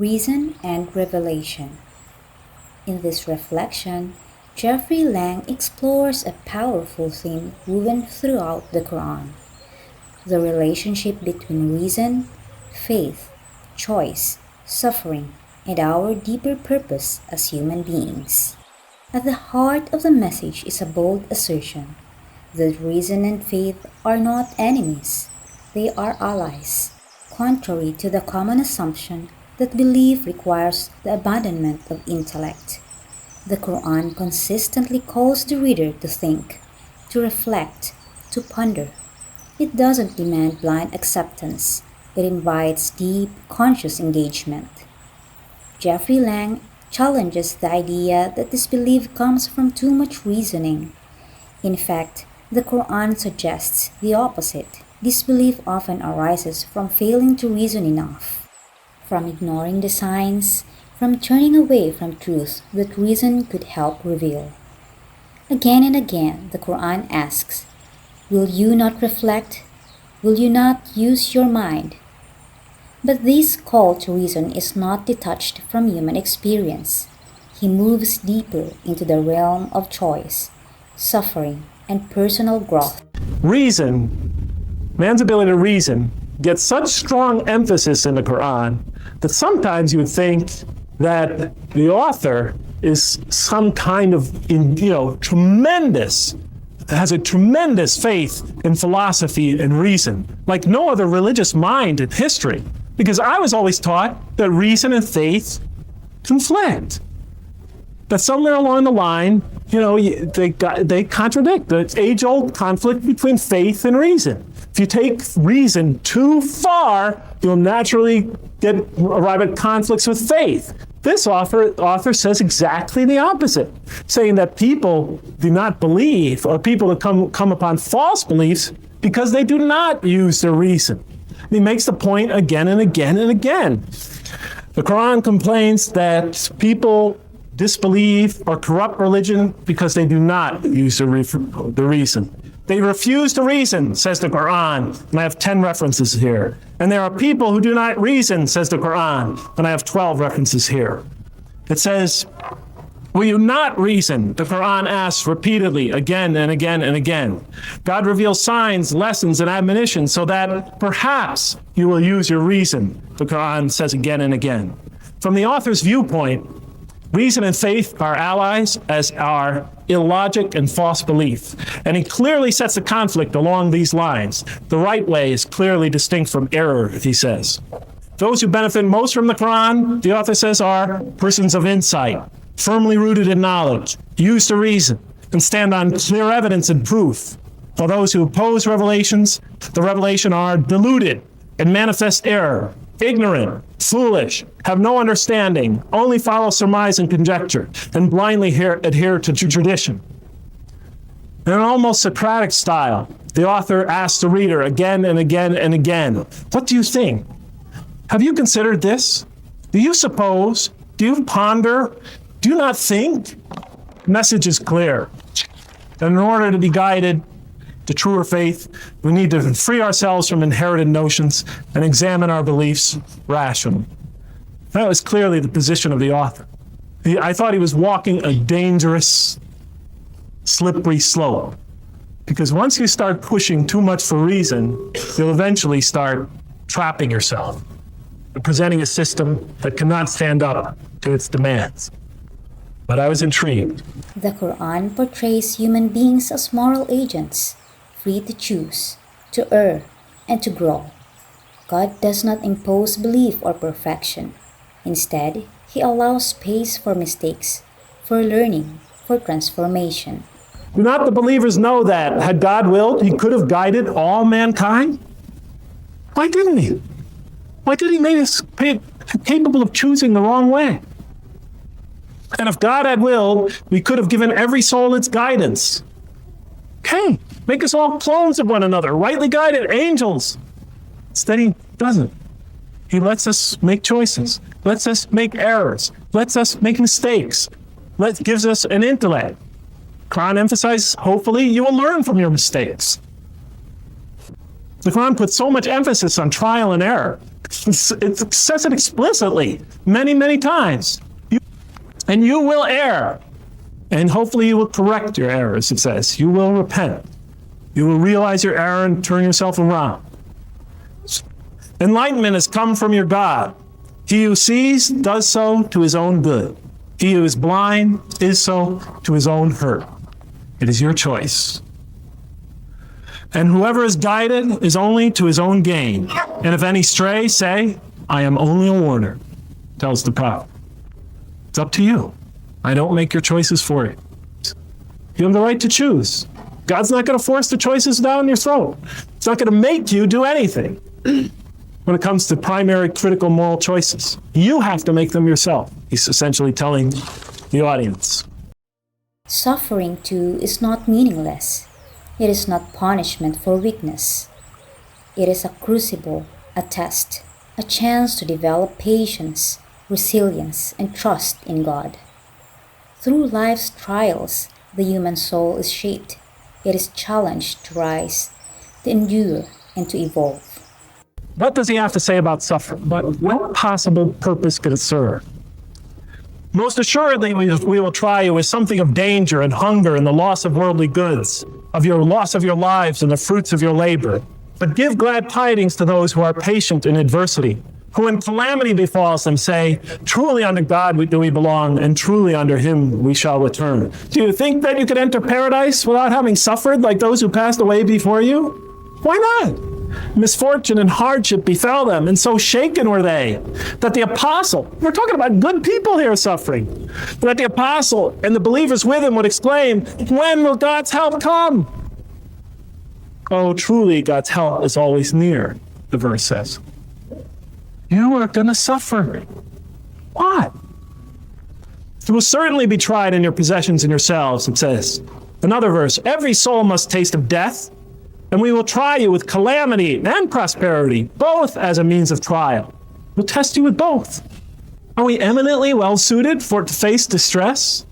Reason and Revelation. In this reflection, Jeffrey Lang explores a powerful theme woven throughout the Quran: the relationship between reason, faith, choice, suffering, and our deeper purpose as human beings. At the heart of the message is a bold assertion that reason and faith are not enemies, they are allies, contrary to the common assumption that belief requires the abandonment of intellect. The Quran consistently calls the reader to think, to reflect, to ponder. It doesn't demand blind acceptance, it invites deep, conscious engagement. Jeffrey Lang challenges the idea that disbelief comes from too much reasoning. In fact, the Quran suggests the opposite. Disbelief often arises from failing to reason enough, from ignoring the signs, from turning away from truth that reason could help reveal. Again and again, the Quran asks, "Will you not reflect? Will you not use your mind?" But this call to reason is not detached from human experience. He moves deeper into the realm of choice, suffering, and personal growth. Reason, man's ability to reason, gets such strong emphasis in the Quran that sometimes you would think that the author is some kind of, has a tremendous faith in philosophy and reason, like no other religious mind in history. Because I was always taught that reason and faith conflict. That somewhere along the line, they contradict the age-old conflict between faith and reason. If you take reason too far, you'll naturally arrive at conflicts with faith. This author says exactly the opposite, saying that people do not believe, or people that come upon false beliefs because they do not use their reason. And he makes the point again and again and again. The Quran complains that people disbelieve or corrupt religion because they do not use the reason. They refuse to reason, says the Quran, and I have 10 references here. And there are people who do not reason, says the Quran, and I have 12 references here. It says, "Will you not reason?" The Quran asks repeatedly, again and again and again. God reveals signs, lessons, and admonitions so that perhaps you will use your reason, the Quran says again and again. From the author's viewpoint, reason and faith are allies, as are illogic and false belief. And he clearly sets a conflict along these lines. The right way is clearly distinct from error, he says. Those who benefit most from the Quran, the author says, are persons of insight, firmly rooted in knowledge, use to reason, and stand on clear evidence and proof. While those who oppose the revelation are deluded and manifest error, ignorant, foolish, have no understanding, only follow surmise and conjecture, and blindly adhere to tradition. In an almost Socratic style, the author asks the reader again and again and again, "What do you think? Have you considered this? Do you suppose? Do you ponder? Do you not think?" The message is clear. And in order to be guided to truer faith, we need to free ourselves from inherited notions and examine our beliefs rationally. That was clearly the position of the author. I thought he was walking a dangerous, slippery slope. Because once you start pushing too much for reason, you'll eventually start trapping yourself, presenting a system that cannot stand up to its demands. But I was intrigued. The Quran portrays human beings as moral agents, free to choose, to err, and to grow. God does not impose belief or perfection. Instead, He allows space for mistakes, for learning, for transformation. Do not the believers know that, had God willed, He could have guided all mankind? Why didn't He? Why did He make us capable of choosing the wrong way? And if God had willed, we could have given every soul its guidance. Okay, make us all clones of one another, rightly guided angels. Instead, He doesn't. He lets us make choices, lets us make errors, lets us make mistakes, gives us an intellect. Quran emphasizes, hopefully, you will learn from your mistakes. The Quran puts so much emphasis on trial and error It says it explicitly many, many times. And you will err. And hopefully you will correct your errors, it says. You will repent. You will realize your error and turn yourself around. Enlightenment has come from your God. He who sees does so to his own good. He who is blind is so to his own hurt. It is your choice. And whoever is guided is only to his own gain. And if any stray, say, I am only a warner, tells the prophet. It's up to you. I don't make your choices for you. You have the right to choose. God's not going to force the choices down your throat. It's not going to make you do anything when it comes to primary critical moral choices. You have to make them yourself. He's essentially telling the audience. Suffering, too, is not meaningless. It is not punishment for weakness. It is a crucible, a test, a chance to develop patience, resilience, and trust in God. Through life's trials, the human soul is shaped. It is challenged to rise, to endure, and to evolve. What does he have to say about suffering? But what possible purpose could it serve? Most assuredly, we will try you with something of danger and hunger and the loss of worldly goods, of your loss of your lives and the fruits of your labor. But give glad tidings to those who are patient in adversity, who when calamity befalls them say, truly unto God do we belong, and truly unto him we shall return. Do you think that you could enter paradise without having suffered like those who passed away before you? Why not? Misfortune and hardship befell them, and so shaken were they, that the apostle, we're talking about good people here suffering, that the apostle and the believers with him would exclaim, when will God's help come? Oh, truly, God's help is always near, the verse says. You are going to suffer. What? You will certainly be tried in your possessions and yourselves, it says. Another verse, every soul must taste of death, and we will try you with calamity and prosperity, both as a means of trial. We'll test you with both. Are we eminently well-suited to face distress?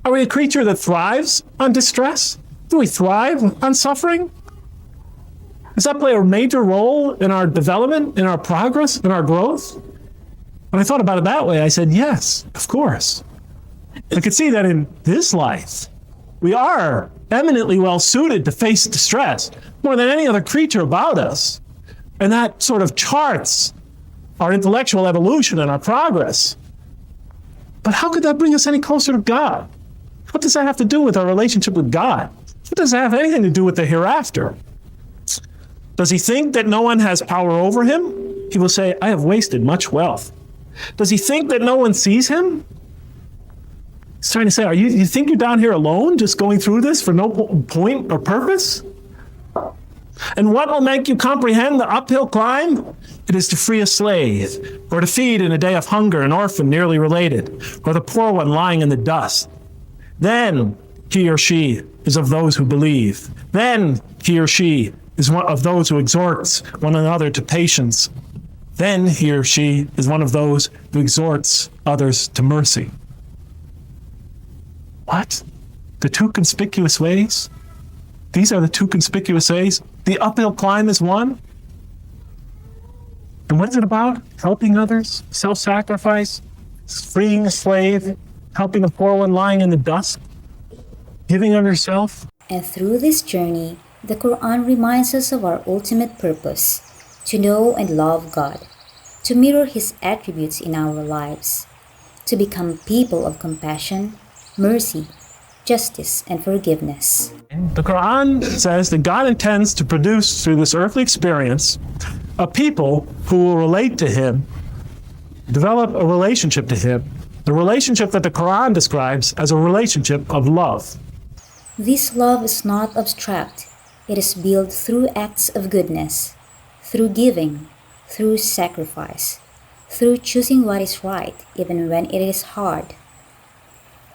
Are we a creature that thrives on distress? Do we thrive on suffering? Does that play a major role in our development, in our progress, in our growth? When I thought about it that way, I said, yes, of course. I could see that in this life, we are eminently well-suited to face distress more than any other creature about us. And that sort of charts our intellectual evolution and our progress. But how could that bring us any closer to God? What does that have to do with our relationship with God? What does that have anything to do with the hereafter? Does he think that no one has power over him? He will say, I have wasted much wealth. Does he think that no one sees him? He's trying to say, you think you're down here alone, just going through this for no point or purpose? And what will make you comprehend the uphill climb? It is to free a slave, or to feed in a day of hunger an orphan nearly related, or the poor one lying in the dust. Then he or she is of those who believe. Then he or she is one of those who exhorts one another to patience. Then he or she is one of those who exhorts others to mercy. What? The two conspicuous ways? These are the two conspicuous ways. The uphill climb is one. And what is it about? Helping others, self-sacrifice, freeing a slave, helping a poor one lying in the dust, giving of yourself. And through this journey, the Qur'an reminds us of our ultimate purpose, to know and love God, to mirror his attributes in our lives, to become people of compassion, mercy, justice, and forgiveness. The Qur'an says that God intends to produce through this earthly experience a people who will relate to him, develop a relationship to him, the relationship that the Qur'an describes as a relationship of love. This love is not abstract. It is built through acts of goodness, through giving, through sacrifice, through choosing what is right even when it is hard.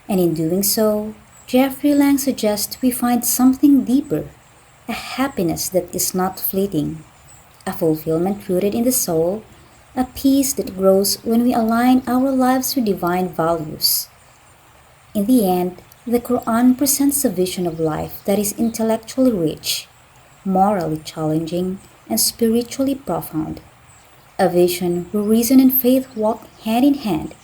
And in doing so, Jeffrey Lang suggests we find something deeper, a happiness that is not fleeting, a fulfillment rooted in the soul, a peace that grows when we align our lives with divine values. In the end, the Qur'an presents a vision of life that is intellectually rich, morally challenging, and spiritually profound. A vision where reason and faith walk hand in hand,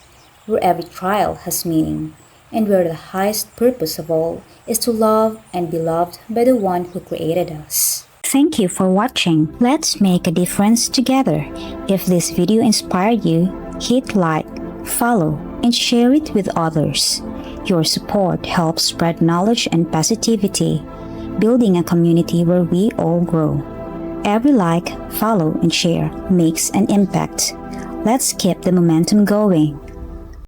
where every trial has meaning, and where the highest purpose of all is to love and be loved by the one who created us. Thank you for watching. Let's make a difference together. If this video inspired you, hit like, follow, and share it with others. Your support helps spread knowledge and positivity, building a community where we all grow. Every like, follow, and share makes an impact. Let's keep the momentum going.